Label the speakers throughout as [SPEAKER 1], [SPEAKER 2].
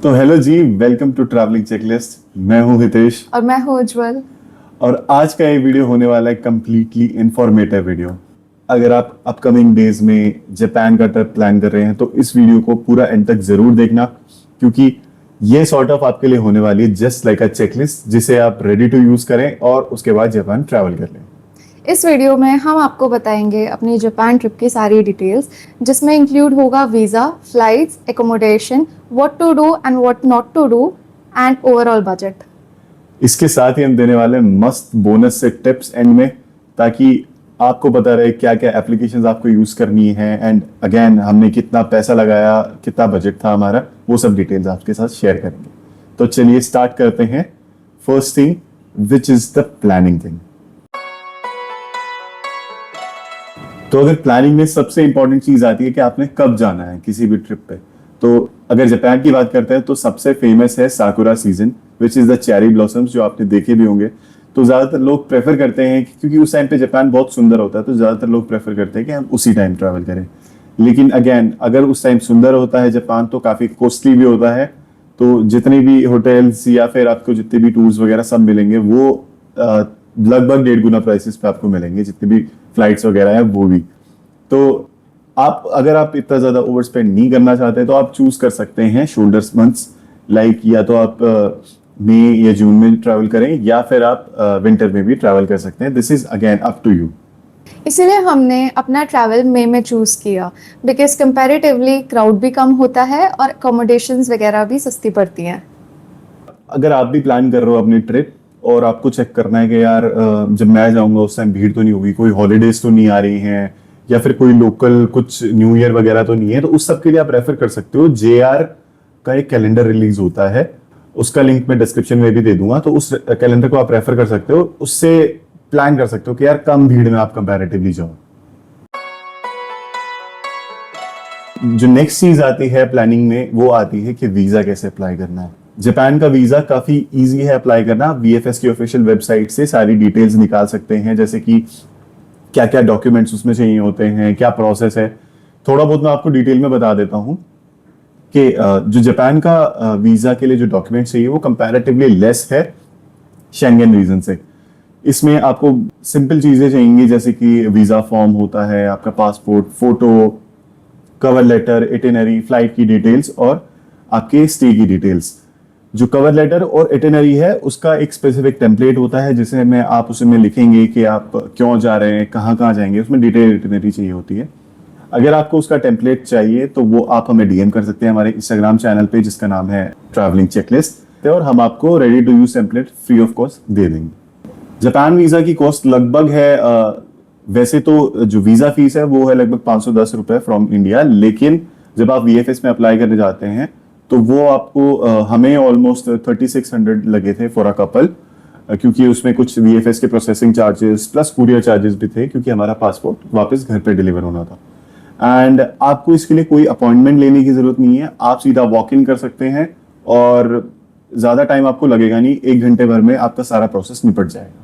[SPEAKER 1] तो हेलो जी, welcome to travelling checklist. मैं हूं हितेश
[SPEAKER 2] और मैं हूँ उज्जवल।
[SPEAKER 1] और आज का ये वीडियो होने वाला है कंप्लीटली इंफॉर्मेटिव वीडियो। अगर आप अपकमिंग डेज में जापान का ट्रिप प्लान कर रहे हैं तो इस वीडियो को पूरा एंड तक जरूर देखना, क्योंकि ये सॉर्ट ऑफ आपके लिए होने वाली है जस्ट लाइक अ चेकलिस्ट, जिसे आप रेडी टू यूज करें और उसके बाद जापान ट्रैवल कर लें।
[SPEAKER 2] इस वीडियो में हम आपको बताएंगे अपनी जापान ट्रिप की सारी डिटेल्स, जिसमें इंक्लूड होगा visa, flights, accommodation, what to do and what not to do and overall budget.
[SPEAKER 1] इसके साथ ही हम देने वाले हैं मस्त बोनस से टिप्स एंड में, ताकि आपको पता रहे क्या क्या एप्लीकेशंस आपको यूज करनी है, एंड अगेन हमने कितना पैसा लगाया, कितना बजट था हमारा, वो सब डिटेल्स आपके साथ शेयर करेंगे। तो चलिए स्टार्ट करते हैं। First thing, which is the planning thing. तो अगर प्लानिंग में सबसे इंपॉर्टेंट चीज आती है कि आपने कब जाना है किसी भी ट्रिप पे, तो अगर जापान की बात करते हैं तो सबसे फेमस है साकुरा season, which is the cherry blossoms, जो आपने देखे भी होंगे। तो ज्यादातर लोग प्रेफर करते हैं क्योंकि उस टाइम पे जापान बहुत सुंदर होता है, तो ज्यादातर लोग प्रेफर करते हैं कि हम उसी टाइम ट्रैवल करें। लेकिन अगेन, अगर उस टाइम सुंदर होता है जापान तो काफी कॉस्टली भी होता है। तो जितने भी होटल्स या फिर आपको जितने भी टूर्स वगैरह सब मिलेंगे, वो लगभग 1.5 गुना प्राइसेस पे आपको मिलेंगे, जितने भी फ्लाइट्स वगैरह है वो भी। तो अगर आप इतना ज्यादा ओवर स्पेंड नहीं करना चाहते तो आप चूज कर सकते हैं शोल्डर्स मंथ्स, लाइक या तो आप मई या जून में ट्रैवल करें, या फिर आप विंटर में भी ट्रैवल कर सकते हैं। This is again up to you.
[SPEAKER 2] इसीलिए हमने अपना ट्रैवल मई में चूज़ किया, बिकॉज कंपैरेटिवली क्राउड भी कम होता है और अकोमोडेशंस वगैरह भी सस्ती पड़ती हैं।
[SPEAKER 1] अगर आप भी प्लान कर रहे हो अपनी ट्रिप और आपको चेक करना है कि यार जब मैं जाऊंगा उस टाइम भीड़ तो नहीं होगी, कोई हॉलीडेज तो नहीं आ रही हैं, या फिर कोई लोकल कुछ न्यू ईयर वगैरह तो नहीं है, तो उस सब के लिए आप रेफर कर सकते हो। जेआर का एक कैलेंडर रिलीज होता है, उसका लिंक मैं डिस्क्रिप्शन में भी दे दूंगा, तो उस कैलेंडर को आप रेफर कर सकते हो। उससे प्लान कर सकते हो कि यार कम भीड़ में आप कंपैरेटिवली जाओ। जो नेक्स्ट चीज आती है प्लानिंग में, वो आती है कि वीजा कैसे अप्लाई करना है। जापान का वीजा काफी इजी है अप्लाई करना। वीएफएस की ऑफिशियल वेबसाइट से सारी डिटेल्स निकाल सकते हैं, जैसे कि क्या क्या डॉक्यूमेंट्स उसमें चाहिए होते हैं, क्या प्रोसेस है। थोड़ा बहुत मैं आपको डिटेल में बता देता हूँ कि जो जापान का वीजा के लिए जो डॉक्यूमेंट्स चाहिए वो कंपैरेटिवली लेस है शेंगेन रीजन से। इसमें आपको सिंपल चीजें चाहिए, जैसे कि वीजा फॉर्म होता है, आपका passport photo, cover letter, itinerary, flight की डिटेल्स और आपके स्टे की डिटेल्स। जो कवर लेटर और इटिनरी है उसका एक स्पेसिफिक टेम्पलेट होता है, जिसे में आप उसमें लिखेंगे कि आप क्यों जा रहे हैं, कहाँ कहाँ जाएंगे, उसमें डिटेल इटिनरी चाहिए होती है। अगर आपको उसका टेम्पलेट चाहिए तो वो आप हमें डीएम कर सकते हैं हमारे इंस्टाग्राम चैनल पे, जिसका नाम है ट्रैवलिंग चेकलिस्ट, और हम आपको ready to use template free of cost दे देंगे। जापान वीजा की कॉस्ट लगभग है, वैसे तो जो वीजा फीस है वो है लगभग 510 रुपए फ्रॉम इंडिया, लेकिन जब आप वीएफएस में अप्लाई करने जाते हैं तो वो आपको हमें ऑलमोस्ट 3600 लगे थे फॉर अ कपल, क्योंकि उसमें कुछ वीएफएस के processing charges plus courier charges भी थे, क्योंकि हमारा पासपोर्ट वापस घर पे डिलीवर होना था। एंड आपको इसके लिए कोई अपॉइंटमेंट लेने की जरूरत नहीं है, आप सीधा वॉक इन कर सकते हैं और ज्यादा टाइम आपको लगेगा नहीं, 1 घंटे भर में आपका सारा प्रोसेस निपट जाएगा।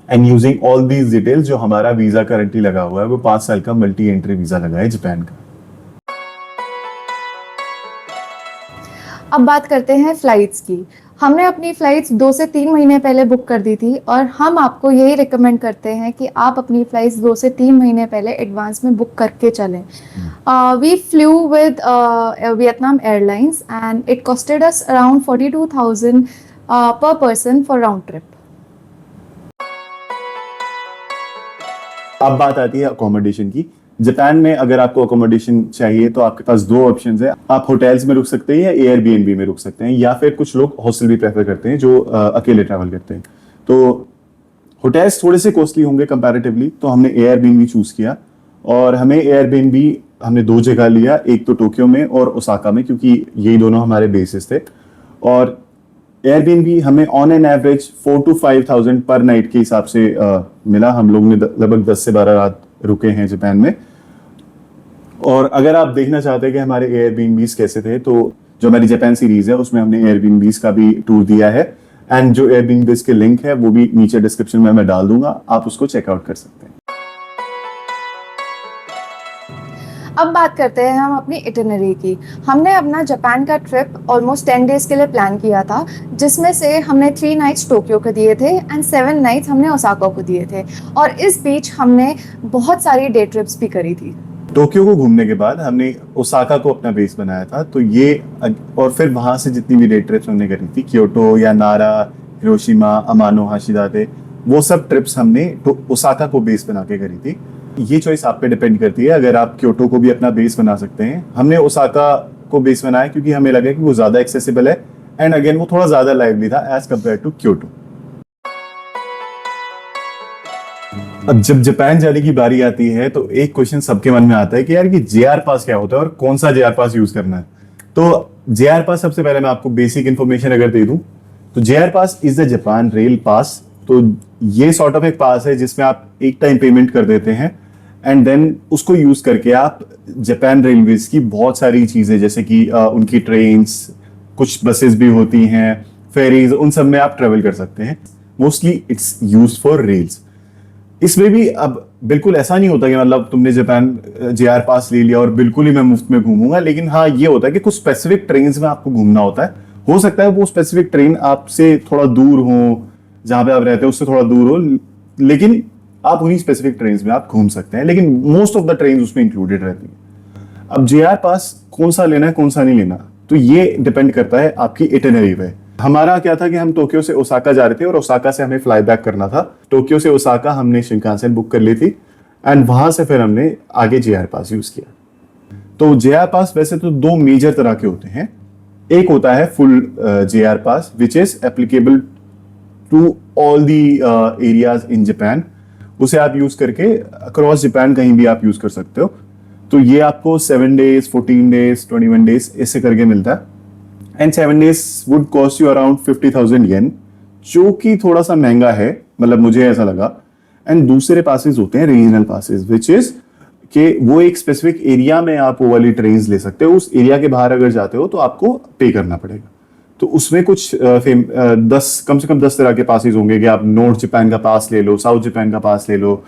[SPEAKER 1] And using all these details, जो हमारा वीजा करंटली लगा हुआ है वो 5 साल का मल्टी एंट्री वीजा लगा है जापान का।
[SPEAKER 2] अब बात करते हैं फ़्लाइट्स की। हमने अपनी फ़्लाइट्स 2 से 3 महीने पहले बुक कर दी थी और हम आपको यही रिकमेंड करते हैं कि आप अपनी फ़्लाइट्स 2 से 3 महीने पहले एडवांस में बुक करके चलें। We flew with Vietnam Airlines and it costed us around 42,000 per person for round trip.
[SPEAKER 1] अब बात आती है अकोमोडेशन की। जापान में अगर आपको अकोमोडेशन चाहिए तो आपके पास दो ऑप्शंस है, आप होटल्स में रुक सकते हैं या एयरबीएनबी में रुक सकते हैं, या फिर कुछ लोग हॉस्टल भी प्रेफर करते हैं जो अकेले ट्रैवल करते हैं। तो होटल्स थोड़े से कॉस्टली होंगे कंपैरेटिवली, तो हमने एयरबीएनबी चूज किया। और हमें एयरबीएनबी हमने 2 जगह लिया, एक तो टोक्यो में और ओसाका में, क्योंकि यही दोनों हमारे बेसिस थे। और एयरबीएनबी हमें ऑन एन एवरेज 4 to 5,000 पर नाइट के हिसाब से मिला। हम लोग ने लगभग 10 से 12 रात रुके हैं जापान में। और अगर आप देखना चाहते हैं कि हमारे एयरबीएनबीज कैसे थे, तो जो हमारी जापान सीरीज है उसमें हमने एयरबीएनबीज का भी टूर दिया है, एंड जो एयरबीएनबीज के लिंक है वो भी नीचे डिस्क्रिप्शन में मैं डाल दूंगा, आप उसको चेकआउट कर सकते हैं।
[SPEAKER 2] अब बात करते हैं हम अपनी इटिनरी की। हमने अपना जापान का ट्रिप ऑलमोस्ट 10 डेज के लिए प्लान किया था, जिसमें से हमने 3 नाइट्स टोक्यो को दिए थे एंड 7 नाइट्स हमने ओसाका को दिए थे। और इस बीच हमने बहुत सारी डे ट्रिप्स भी करी थी।
[SPEAKER 1] टोक्यो को घूमने के बाद हमने ओसाका को अपना बेस बनाया था, तो ये और फिर वहां से जितनी भी डे ट्रिप्स हमने करी थी, क्योटो या नारा, हिरोशिमा, अमानो हाशिदाते, वो सब ट्रिप्स हमने ओसाका को बेस बना के करी थी। ये चॉइस आप पे डिपेंड करती है। अगर आप क्योटो को भी अपना बेस बना सकते हैं, हमने ओसाका को बेस बनाया क्योंकि हमें लगा कि वो ज्यादा एक्सेसिबल है एंड अगेन वो थोड़ा ज्यादा लाइवली था एज कम्पेयर टू क्योटो। अब जब जापान जाने की बारी आती है तो एक क्वेश्चन सबके मन में आता है कि यार कि जेआर पास क्या होता है और कौन सा जेआर पास यूज करना है। तो जेआर पास, सबसे पहले मैं आपको बेसिक इंफॉर्मेशन अगर दे दूं तो JR pass is the Japan rail pass. तो ये सॉर्ट ऑफ एक पास है जिसमें आप एक टाइम पेमेंट कर देते हैं एंड देन उसको यूज करके आप जापान रेलवेज की बहुत सारी चीजें, जैसे कि उनकी ट्रेन्स, कुछ बसेस भी होती हैं, फेरीज, उन सब में आप ट्रेवल कर सकते हैं। Mostly it's used for rails. इसमें भी अब बिल्कुल ऐसा नहीं होता कि मतलब तुमने जापान जेआर पास ले लिया और बिल्कुल ही मैं मुफ्त में घूमूंगा, लेकिन हाँ ये होता है कि कुछ स्पेसिफिक ट्रेन में आपको घूमना होता है। हो सकता है वो स्पेसिफिक ट्रेन आपसे थोड़ा दूर हो, जहां पे आप रहते हैं उससे थोड़ा दूर हो, लेकिन आप उन्हीं स्पेसिफिक ट्रेन में आप घूम सकते हैं, लेकिन मोस्ट ऑफ द ट्रेन उसमें इंक्लूडेड रहती है। अब जेआर पास कौन सा लेना है कौन सा नहीं लेना, तो ये डिपेंड करता है आपकी इटिनरी पे। हमारा क्या था कि हम टोक्यो से ओसाका जा रहे थे और ओसाका से हमें फ्लाई बैक करना था। टोक्यो से ओसाका हमने शिनकानसेन बुक कर ली थी एंड वहां से फिर हमने आगे जेआर पास यूज किया। तो जेआर पास वैसे तो दो मेजर तरह के होते हैं। एक होता है full JR pass which is applicable to all the areas in Japan. उसे आप यूज करके अक्रॉस जापान कहीं भी आप यूज कर सकते हो। तो ये आपको 7 डेज, 14 डेज, 21 डेज ऐसे करके मिलता है and 7 days would cost you around 50,000 येन, जो कि थोड़ा सा महंगा है, मतलब मुझे ऐसा लगा। एंड दूसरे पासेस होते हैं रीजनल पासेस, विच इज कि वो एक स्पेसिफिक एरिया में आप वो वाली ट्रेन ले सकते हो। उस एरिया के बाहर अगर जाते हो तो आपको पे करना पड़ेगा। तो उसमें कुछ 10 कम से कम 10 तरह के पासेस होंगे कि आप नॉर्थ जापान का पास ले लो, साउथ जापान का पास ले लो,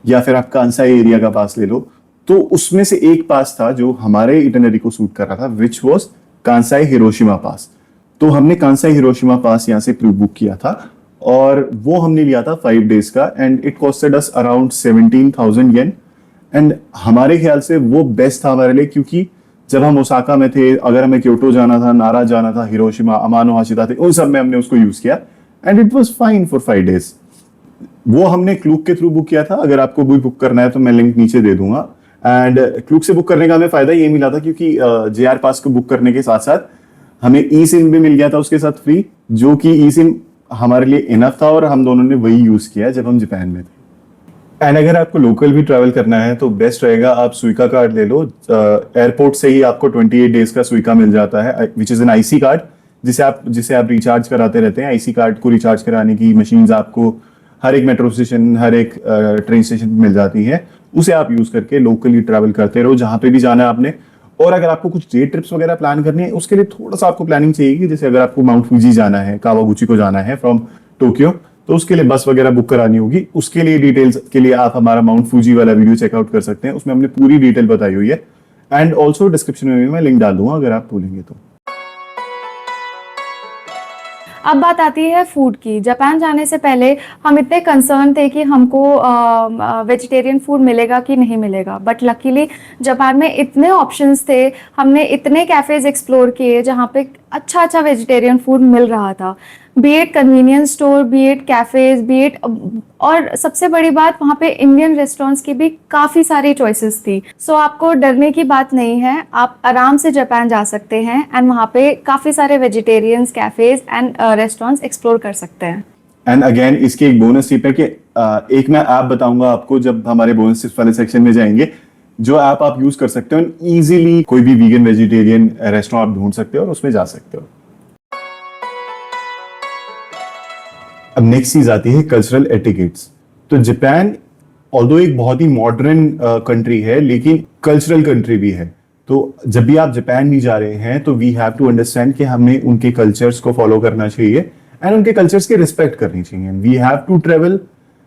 [SPEAKER 1] या फिर आप कांसाई एरिया का पास ले लो। तो उसमें से एक पास था जो हमारे इटिनरी को सूट कर रहा था, विच वॉज कांसाई हिरोशिमा पास। तो हमने कांसाई हिरोशिमा पास यहाँ से प्री बुक किया था और वो हमने लिया था 5 days का and it costed us around 17,000 yen. And हमारे ख्याल से वो बेस्ट था हमारे लिए, क्योंकि जब हम ओसाका में थे, अगर हमें क्योटो जाना था, नारा जाना था, हिरोशिमा, अमानोहाशिदाते, उन सब में हमने उसको यूज किया and it was fine for 5 days। वो हमने क्लूक के थ्रू बुक किया था। अगर आपको भी बुक करना है तो मैं लिंक नीचे दे दूंगा। एंड क्लूक से बुक करने का हमें फायदा ये मिला था क्योंकि जेआर पास को बुक करने के साथ साथ हमें ई सिम भी मिल गया था उसके साथ फ्री, जो कि ई सिम हमारे लिए इनफ था और हम दोनों ने वही यूज किया जब हम जापान में थे। एंड अगर आपको लोकल भी ट्रैवल करना है तो बेस्ट रहेगा आप सुइका कार्ड ले लो। एयरपोर्ट से ही आपको 28 days का सुइका मिल जाता है, which is an IC card, जिसे आप रिचार्ज कराते रहते हैं। आईसी कार्ड को रिचार्ज कराने की मशीन आपको हर एक मेट्रो स्टेशन, हर एक ट्रेन स्टेशन पे मिल जाती है। उसे आप यूज करके लोकली ट्रैवल करते रहो जहां पे भी जाना है आपने। और अगर आपको कुछ डे ट्रिप्स वगैरह प्लान करनी है, उसके लिए थोड़ा सा आपको प्लानिंग चाहिए। जैसे अगर आपको माउंट फूजी जाना है, कावागुची को जाना है फ्रॉम टोक्यो, तो उसके लिए बस वगैरह बुक करानी होगी। उसके लिए डिटेल्स के लिए आप हमारा माउंट फूजी वाला वीडियो चेकआउट कर सकते हैं, उसमें हमने पूरी डिटेल बताई हुई है। एंड ऑल्सो डिस्क्रिप्शन में भी मैं लिंक डाल दूंगा अगर आप भूलेंगे तो।
[SPEAKER 2] अब बात आती है फूड की। जापान जाने से पहले हम इतने कंसर्न थे कि हमको वेजिटेरियन फूड मिलेगा कि नहीं मिलेगा, बट लकीली जापान में इतने ऑप्शंस थे, हमने इतने कैफ़ेज एक्सप्लोर किए जहाँ पे अच्छा अच्छा वेजिटेरियन फूड मिल रहा था, be it convenience store, be it cafes, be it, और सबसे बड़ी बात वहाँ पे इंडियन रेस्टोरेंट्स की भी काफ़ी सारी चॉइसेस थी। सो आपको डरने की बात नहीं है, आप आराम से जापान जा सकते हैं एंड वहाँ पे काफ़ी सारे vegetarians cafes and restaurants explore कर सकते हैं।
[SPEAKER 1] एंड अगेन इसकी एक बोनस टिप है कि एक मैं ऐप बताऊंगा आपको जब हमारे बोनस टिप्स वाले सेक्शन में जाएंगे, जो ऐप आप यूज कर सकते हो, इजीली कोई भी वीगन वेजिटेरियन रेस्टोरेंट आप ढूंढ सकते हो और उसमें जा सकते हो। अब नेक्स्ट चीज आती है कल्चरल एटिकेट्स। तो जापान ऑल्दो एक बहुत ही मॉडर्न कंट्री है, लेकिन कल्चरल कंट्री भी है। तो जब भी आप जापान भी जा रहे हैं तो वी हैव टू अंडरस्टैंड कि हमें उनके कल्चर्स को फॉलो करना चाहिए एंड उनके कल्चर्स की रिस्पेक्ट करनी चाहिए। We have to travel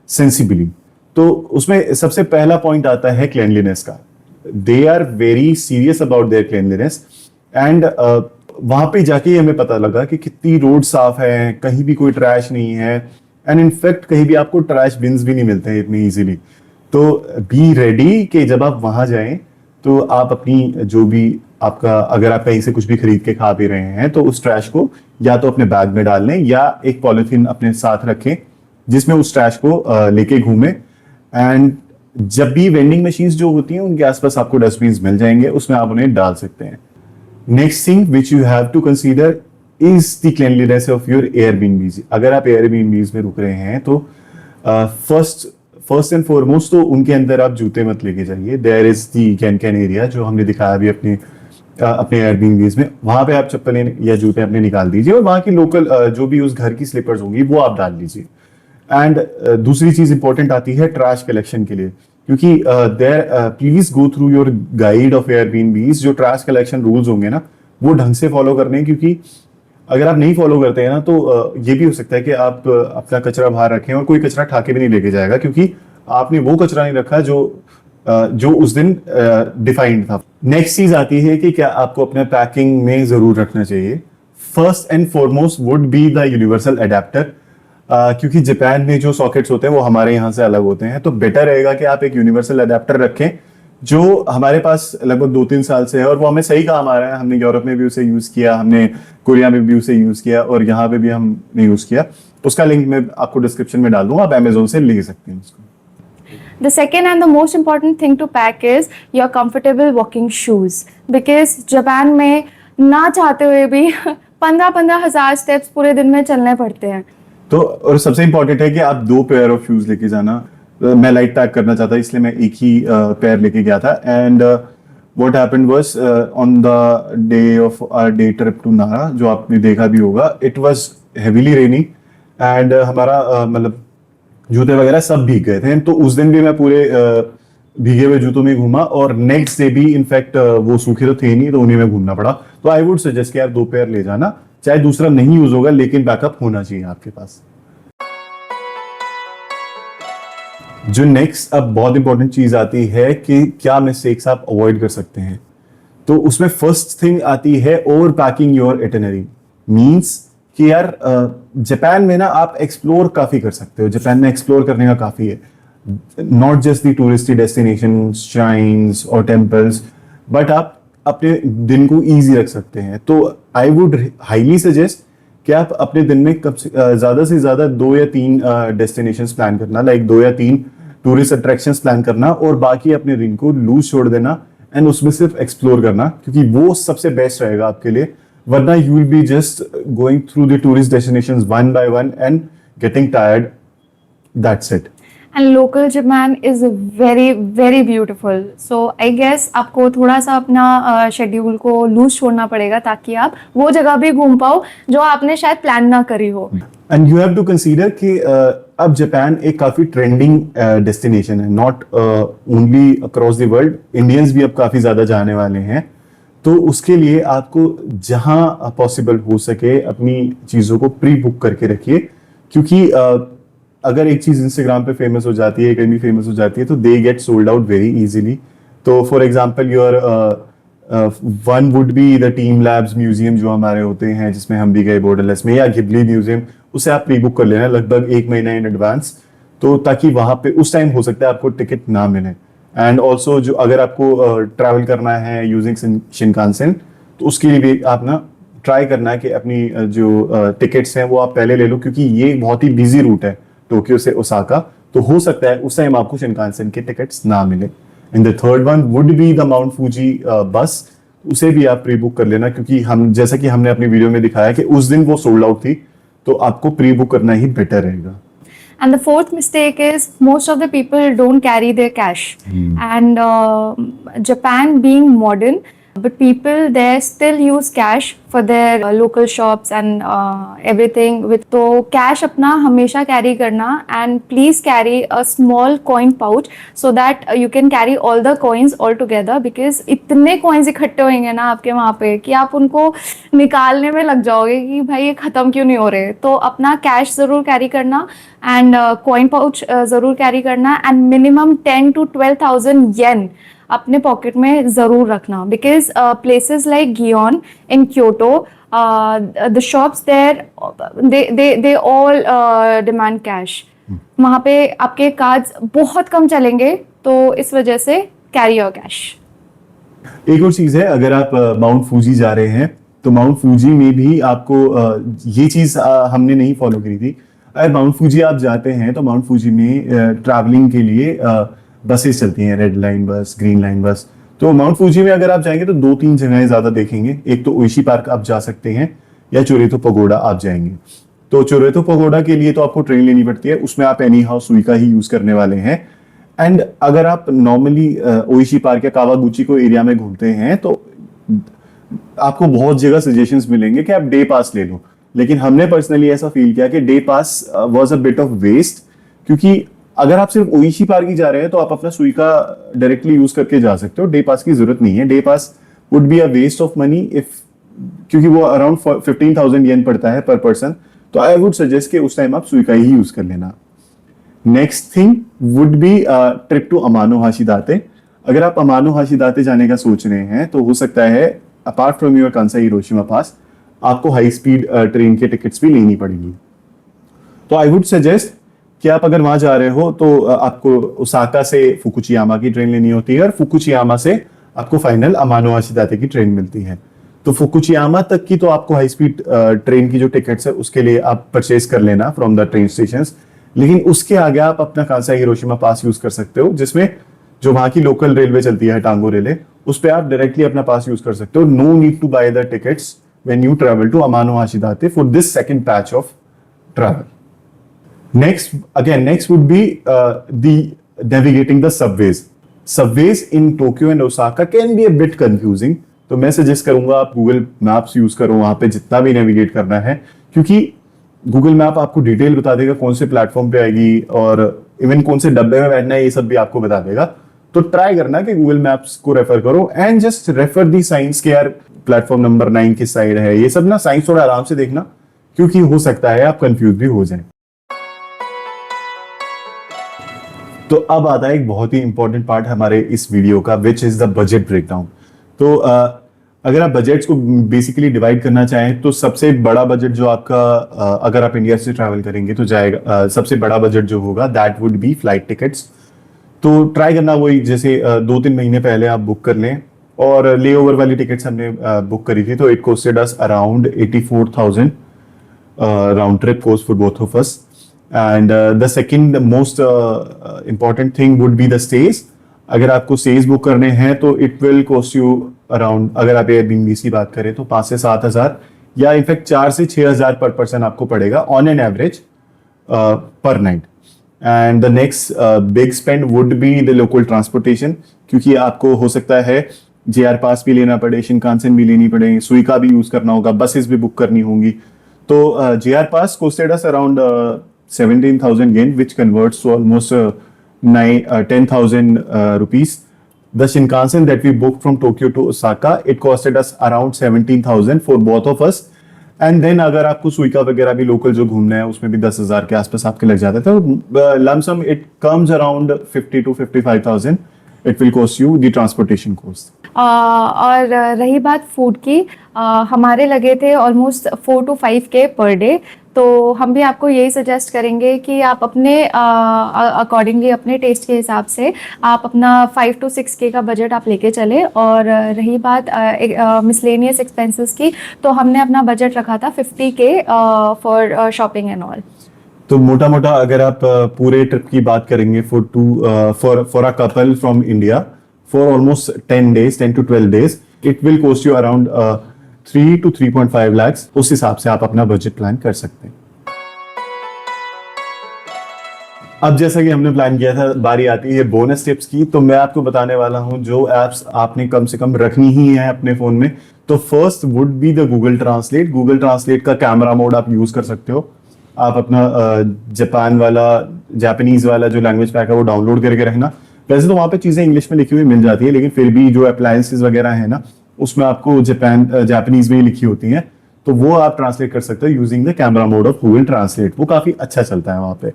[SPEAKER 1] sensibly. तो उसमें सबसे पहला पॉइंट आता है क्लीनलीनेस का। They are very serious about their cleanliness. And वहां पे जाके ही हमें पता लगा कि कितनी रोड साफ है, कहीं भी कोई ट्रैश नहीं है, एंड इनफैक्ट कहीं भी आपको ट्रैश बिन्स भी नहीं मिलते हैं इतनी इजीली। तो बी रेडी कि जब आप वहां जाएं तो आप अपनी जो भी आपका, अगर आप कहीं से कुछ भी खरीद के खा पी रहे हैं तो उस ट्रैश को या तो अपने बैग में डाल लें या एक पॉलिथीन अपने साथ रखें जिसमें उस ट्रैश को लेके घूमें। एंड जब भी वेंडिंग मशीन्स जो होती हैं उनके आसपास आपको डस्टबिन मिल जाएंगे, उसमें आप उन्हें डाल सकते हैं। Next thing which you have to consider is the cleanliness of your Airbnbs. अगर आप एयरबीएनबीज में रुक रहे हैं तो फर्स्ट एंड फॉरमोस्ट तो उनके अंदर आप जूते मत लेके जाइए। There is the can area जो हमने दिखाया अभी अपने एयरबीएनबीज में, वहां पे आप चप्पलें या जूते अपने निकाल दीजिए और वहां की लोकल जो भी उस घर की स्लीपर्स होंगी वो आप डाल लीजिए। एंड दूसरी चीज इंपॉर्टेंट आती है ट्रैश कलेक्शन के लिए, क्योंकि there please go through your guide of Airbnbs. जो ट्रैश कलेक्शन रूल्स होंगे ना वो ढंग से फॉलो करने हैं, क्योंकि अगर आप नहीं फॉलो करते हैं ना तो ये भी हो सकता है कि आप अपना कचरा बाहर रखें और कोई कचरा ठाके भी नहीं लेके जाएगा, क्योंकि आपने वो कचरा नहीं रखा जो उस दिन डिफाइंड था। नेक्स्ट चीज आती है कि क्या आपको अपने पैकिंग में जरूर रखना चाहिए। First and foremost would be the universal adapter, क्योंकि जापान में जो सॉकेट्स होते हैं वो हमारे यहाँ से अलग होते हैं, तो बेटर रहेगा कि आप एक यूनिवर्सल अडेप्टर रखें जो हमारे पास लगभग 2-3 साल से है और वो हमें सही काम आ रहा है। हमने यूरोप में भी उसे यूज किया, हमने कोरिया में भी उसे यूज किया और यहाँ पे भी हमने यूज किया। उसका लिंक मैं आपको डिस्क्रिप्शन में डाल दूंगा, आप अमेजोन से ले सकते हैं उसको।
[SPEAKER 2] The second and the most important thing to pack is your comfortable walking shoes, because Japan में ना चाहते हुए भी 15-15 हजार स्टेप्स पूरे दिन में चलने पड़ते हैं।
[SPEAKER 1] तो और सबसे इंपॉर्टेंट है कि आप 2 पेयर ऑफ शूज लेके जाना। मैं लाइट पैक करना चाहता, इसलिए मैं एक ही पेयर लेके गया था। And what happened was on the day of our day trip to Nara, जो आपने देखा भी होगा, it was heavily rainy and हमारा मतलब जूते वगैरह सब भीग गए थे। तो उस दिन भी मैं पूरे भीगे हुए जूतों में घूमा और नेक्स्ट डे भी इनफैक्ट वो सूखे तो थे नहीं, तो उन्हीं में घूमना पड़ा। तो आई वुड सजेस्ट कि यार 2 पेयर ले जाना, चाहे दूसरा नहीं यूज होगा लेकिन बैकअप होना चाहिए आपके पास। जो नेक्स्ट अब बहुत इंपॉर्टेंट चीज आती है कि क्या मिस्टेक्स आप अवॉइड कर सकते हैं, तो उसमें फर्स्ट थिंग आती है over packing your itinerary. Means कि यार जापान में ना आप एक्सप्लोर काफी कर सकते हो, जापान में एक्सप्लोर करने का काफी है, not just the touristy destination shrines और टेम्पल्स, बट आप अपने दिन को इजी रख सकते हैं। तो आई वुड हाईली सजेस्ट कि आप अपने दिन में ज्यादा से ज्यादा 2 या 3 डेस्टिनेशंस प्लान करना, लाइक 2 या 3 टूरिस्ट अट्रैक्शंस प्लान करना और बाकी अपने दिन को लूज छोड़ देना एंड उसमें सिर्फ एक्सप्लोर करना, क्योंकि वो सबसे बेस्ट रहेगा आपके लिए। वरना you will be just going through the tourist destinations one by one and getting tired, that's it.
[SPEAKER 2] And local Japan is very very beautiful. So I guess आपको थोड़ा सा अपना शेड्यूल को लूज छोड़ना पड़ेगा ताकि आप वो जगह भी घूम पाओ जो आपने शायद प्लान ना करी हो।
[SPEAKER 1] And you have to consider कि अब जापान एक काफी ट्रेंडिंग डेस्टिनेशन है, not only across the world, Indians भी अब काफी ज्यादा जाने वाले हैं। तो उसके लिए आपको जहां पॉसिबल हो सके अपनी चीजों को प्री बुक करके रखिए, क्योंकि अगर एक चीज इंस्टाग्राम पे फेमस हो जाती है, कहीं भी फेमस हो जाती है, तो they get sold out very easily. तो for example your one would be the team labs museum जो हमारे होते हैं, जिसमें हम भी गए बॉर्डरलेस में, या घिबली म्यूजियम, उसे आप प्री बुक कर लेना लगभग 1 महीना इन एडवांस, तो ताकि वहां पे उस टाइम हो सकता है आपको टिकट ना मिले। एंड ऑल्सो जो अगर आपको ट्रैवल करना है यूजिंग शिनकानसेन, तो उसके लिए भी आप ना ट्राई करना है कि अपनी जो टिकट्स हैं वो आप पहले ले लो, क्योंकि ये बहुत ही बिजी रूट है टोक्यो से ओसाका, तो हो सकता है उस टाइम आपको शिनकानसेन के टिकट्स ना मिले। And the third one would be the mount Fuji बस, उसे भी आप प्री बुक कर लेना, क्योंकि हम जैसा कि हमने अपनी वीडियो में दिखाया कि उस दिन वो सोल्ड आउट थी, तो आपको प्री बुक करना ही बेटर रहेगा।
[SPEAKER 2] And the fourth mistake is most of the people don't carry their cash. And Japan being modern, but people there still use cash for their local shops and everything. With तो cash अपना हमेशा carry करना, and please carry a small coin pouch so that you can carry all the coins all together, because इतने coins इकट्ठे होंगे ना आपके वहाँ पे कि आप उनको निकालने में लग जाओगे कि भाई ये ख़त्म क्यों नहीं हो रहे। तो अपना cash ज़रूर carry करना and coin pouch ज़रूर carry करना, and minimum 10 to 12,000 yen अपने पॉकेट में ज़रूर रखना, because places like Gion in Kyoto, the shops there they all demand cash. वहाँ पे आपके कार्ड्स बहुत कम चलेंगे, तो इस वजह से कैरी योर कैश।
[SPEAKER 1] एक और चीज है, अगर आप माउंट फूजी जा रहे हैं तो माउंट फूजी में भी आपको ये चीज हमने नहीं फॉलो करी थी। अगर माउंट फूजी आप जाते हैं तो माउंट फूजी में ट्रैवलिंग के लिए बसेस चलती हैं, रेड लाइन बस, ग्रीन लाइन बस। तो माउंट फूजी में अगर आप जाएंगे तो 2-3 जगहें ज्यादा देखेंगे। एक तो ओइशी पार्क आप जा सकते हैं, या चोरेतो पगोडा आप जाएंगे। तो चोरेतो पगोडा के लिए तो आपको ट्रेन लेनी पड़ती है, उसमें आप एनी हाउ सुइका ही यूज करने वाले हैं। एंड अगर आप नॉर्मली ओइशी पार्क या कावागुची को एरिया में घूमते हैं तो आपको बहुत जगह सजेशंस मिलेंगे कि आप डे पास ले लो, लेकिन हमने पर्सनली ऐसा फील किया कि day pass was a bit of waste, क्योंकि अगर आप सिर्फ ओइशी पार्क ही जा रहे हैं तो आप अपना सुइका डायरेक्टली यूज करके जा सकते हो, डे पास की जरूरत नहीं है। Day pass would be a waste of money if, क्योंकि वो अराउंड 15,000 येन पड़ता है पर पर्सन। तो आई वुड सजेस्ट कि उस टाइम आप सुइका ही यूज कर लेना। Next thing would be trip to Amanohashidate. अगर आप अमानोहाशिदाते जाने का सोच रहे हैं तो हो सकता है apart from your Kansai Hiroshima pass आपको हाई स्पीड ट्रेन के टिकट्स भी लेनी पड़ेंगी। तो आई वुड सजेस्ट कि आप अगर वहां जा रहे हो तो आपको ओसाका से फुकुचियामा की ट्रेन लेनी होती है, और फुकुचियामा से आपको फाइनल अमानोहाशिदाते की ट्रेन मिलती है। तो फुकुचियामा तक की तो आपको हाई स्पीड ट्रेन की जो टिकट्स है उसके लिए आप परचेज कर लेना फ्रॉम द ट्रेन स्टेशन। लेकिन उसके आगे आप अपना कांसाई हिरोशिमा पास यूज कर सकते हो, जिसमें जो वहां की लोकल रेलवे चलती है टांगो रेले, उस पे आप डायरेक्टली अपना पास यूज कर सकते हो। No need to buy the tickets when you travel to Amanohashidate for this second patch of travel. Next would be the navigating the subways. Subways in Tokyo and Osaka can be a bit confusing. तो मैं suggest करूंगा आप Google maps use करो वहां पे जितना भी navigate करना है, क्योंकि गूगल मैप आपको डिटेल बता देगा कौन से प्लेटफॉर्म पे आएगी और इवन कौन से डब्बे में बैठना है, ये सब भी आपको बता देगा। तो ट्राई करना कि गूगल मैप्स को रेफर करो and just refer the science के यार प्लेटफॉर्म नंबर 9 किस साइड है, ये सब ना साइंस थोड़ा आराम से देखना, क्योंकि हो सकता है आप कंफ्यूज भी हो जाए। तो अब आता है एक बहुत ही इंपॉर्टेंट पार्ट हमारे इस वीडियो का, विच इज द बजट ब्रेकडाउन। तो अगर आप बजट्स को बेसिकली डिवाइड करना चाहें तो सबसे बड़ा बजट जो आपका अगर आप इंडिया से ट्रैवल करेंगे तो जाएगा, सबसे बड़ा बजट जो होगा that would be flight tickets. तो ट्राई करना वही जैसे 2-3 महीने पहले आप बुक कर लें, और ले ओवर वाली टिकट्स हमने बुक करी थी तो it costed us around 84,000 round trip cost for both of us. And the second most important thing would be the stage. अगर आपको स्टेज बुक करने हैं तो it will cost you around, अगर आप एयरबीएनबी की बात करें तो 5 से 7 हज़ार या इनफैक्ट 4 से 6 हज़ार पर पर्सन आपको पड़ेगा ऑन एन एवरेज पर night. And the next big spend would be the local transportation, क्योंकि आपको हो सकता है जेआर पास भी लेना पड़े, शिनकानसेन भी लेनी पड़े, सुइका भी यूज करना होगा, बसेस भी बुक करनी होंगी। तो JR pass costed us around 17,000 yen, which converts to almost 10,000 rupees. The Shinkansen that we booked from Tokyo to Osaka, it costed us around 17,000 for both of us. And then अगर आपको सुइका वगैरह भी local जो घूमना है उसमें भी 10,000 के आसपास आपके लग जाता है, तो lump sum it comes around 50 to 55,000 it will cost you the transportation cost.
[SPEAKER 2] और रही बात फूड की, हमारे लगे थे almost 4 to 5K per day. तो हम भी आपको यही सजेस्ट करेंगे कि आप अपने अकॉर्डिंगली अपने टेस्ट के हिसाब से आप अपना 5 to 6K का बजट आप लेके चले। और रही बात मिसलेनियस एक्सपेंसेस की, तो हमने अपना बजट रखा था 50K for shopping and all.
[SPEAKER 1] तो मोटा मोटा अगर आप पूरे ट्रिप की बात करेंगे for a couple from India for almost 10 days, 10 to 12 days, it will cost you around 3 to 3.5 lakhs। उस हिसाब से आप अपना बजट प्लान कर सकते हैं। अब जैसा कि हमने प्लान किया था, बारी आती है बोनस टिप्स की। तो मैं आपको बताने वाला हूं जो एप्स आपने कम से कम रखनी ही है अपने फोन में। तो first would be the Google translate. Google translate का कैमरा मोड आप यूज कर सकते हो। आप अपना जापानीज वाला जो लैंग्वेज पैक है वो डाउनलोड करके रखना। वैसे तो वहां पे चीजें इंग्लिश में लिखी हुई मिल जाती है, लेकिन फिर भी जो अप्लायंसेस वगैरह है ना उसमें आपको जापानीज में ही लिखी होती हैं, तो वो आप ट्रांसलेट कर सकते हो using the camera mode of Google translate. वो काफी अच्छा चलता है वहां पे।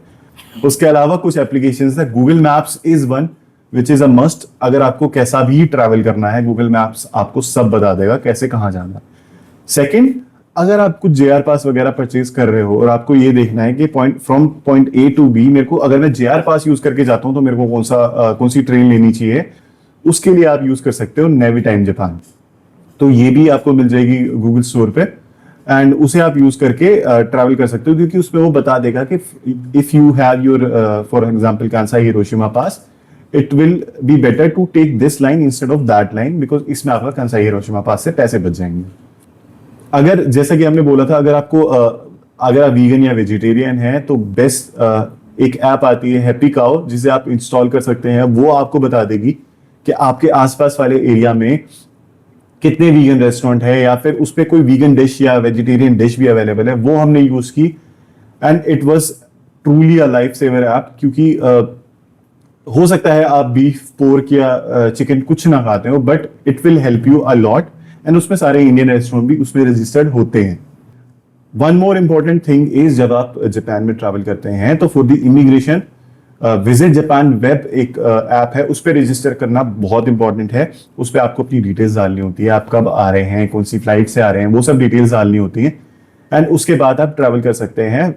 [SPEAKER 1] उसके अलावा कुछ एप्लीकेशंस है, Google maps is one. Which is a must. अगर आपको कैसा भी ट्रैवल करना है, गूगल मैप्स आपको सब बता देगा कैसे कहाँ जाना। सेकंड, अगर आप कुछ जेआर पास वगैरह परचेज कर रहे हो और आपको ये देखना है कि पॉइंट ए टू बी, मेरे को अगर मैं जेआर पास यूज करके जाता हूं तो मेरे को कौन सी ट्रेन लेनी चाहिए, उसके लिए आप यूज कर सकते हो नेवी टाइम जापान। तो ये भी आपको मिल जाएगी गूगल स्टोर पे, एंड उसे आप यूज करके ट्रैवल कर सकते हो, क्योंकि उसमें वो बता देगा कि if you have your for example Kansai Hiroshima pass, it will be better to take this line instead of that line, because इसमें आपका कांसाई हिरोशिमा पास से पैसे बच जाएंगे। अगर जैसा कि हमने बोला था, अगर आप वीगन या वेजिटेरियन हैं तो बेस्ट एक ऐप आती है हैप्पी काउ, जिसे आप इंस्टॉल कर सकते हैं। वो आपको बता देगी कि आपके आसपास वाले एरिया में कितने वीगन रेस्टोरेंट है, या फिर उस पर कोई वीगन डिश या वेजिटेरियन डिश भी अवेलेबल है। वो हमने यूज की and it was truly a life saver app, क्योंकि हो सकता है आप बीफ, पोर्क या चिकन कुछ ना खाते हो, but it will help you a lot, and उसमें सारे इंडियन रेस्टोरेंट भी उसमें रजिस्टर्ड होते हैं। One more important thing is, जब आप जापान में ट्रैवल करते हैं तो for the immigration, visit Japan web एक ऐप है, उस पर रजिस्टर करना बहुत इंपॉर्टेंट है। उस पर आपको अपनी डिटेल्स डालनी होती है, आप कब आ रहे हैं, कौन सी फ्लाइट से आ रहे हैं, वो सब डिटेल्स डालनी होती है, एंड उसके बाद आप ट्रैवल कर सकते हैं।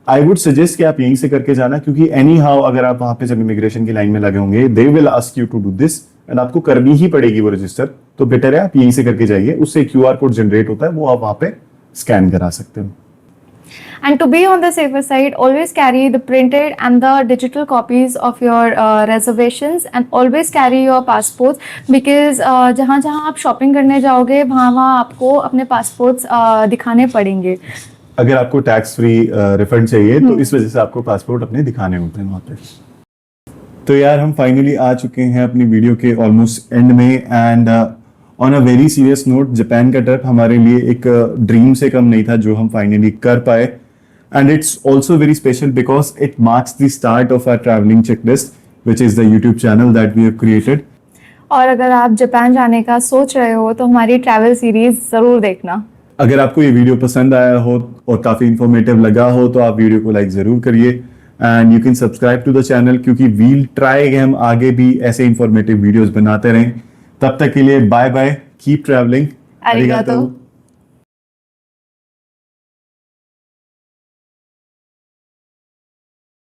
[SPEAKER 1] आई वुड सजेस्ट कि आप यहीं से करके जाना, क्योंकि एनी हाउ अगर आप वहां पे जब इमिग्रेशन की लाइन में लगे होंगे, they will ask you to do this, and आपको करनी ही पड़ेगी वो रजिस्टर। तो बेटर है आप यहीं से करके जाइए, उससे क्यूआर कोड जनरेट होता है, वो आप वहां पे स्कैन करा सकते हो।
[SPEAKER 2] And to be on the safer side, always carry the printed and the digital copies of your reservations, and always carry your passports, because जहाँ जहाँ आप शॉपिंग करने जाओगे वहाँ वहाँ आपको अपने पासपोर्ट्स दिखाने पड़ेंगे।
[SPEAKER 1] अगर आपको टैक्स फ्री रिफंड चाहिए तो इस वजह से आपको पासपोर्ट अपने दिखाने होते हैं वहाँ पे। तो यार हम फाइनली आ चुके हैं अपनी वीडियो के ऑलमोस्ट एंड में, and on a very serious note, Japan का ट्रिप हमारे लिए एक ड्रीम से कम नहीं था जो हम फाइनली कर पाए, and it's also very special because it marks the start of our travelling checklist, which is the YouTube channel that we have created.
[SPEAKER 2] और अगर आप जापान जाने का सोच रहे हो तो हमारी ट्रैवल सीरीज जरूर देखना।
[SPEAKER 1] अगर आपको ये वीडियो पसंद आया हो और काफी इंफॉर्मेटिव लगा हो तो आप वीडियो को लाइक जरूर करिए, and you can subscribe to the channel, क्योंकि वील ट्राई कि हम आगे भी ऐसे इंफॉर्मेटिव वीडियोस बनाते रहें। तब तक के लिए बाय बाय, कीप ट्रैवलिंग,
[SPEAKER 2] अरिगातो।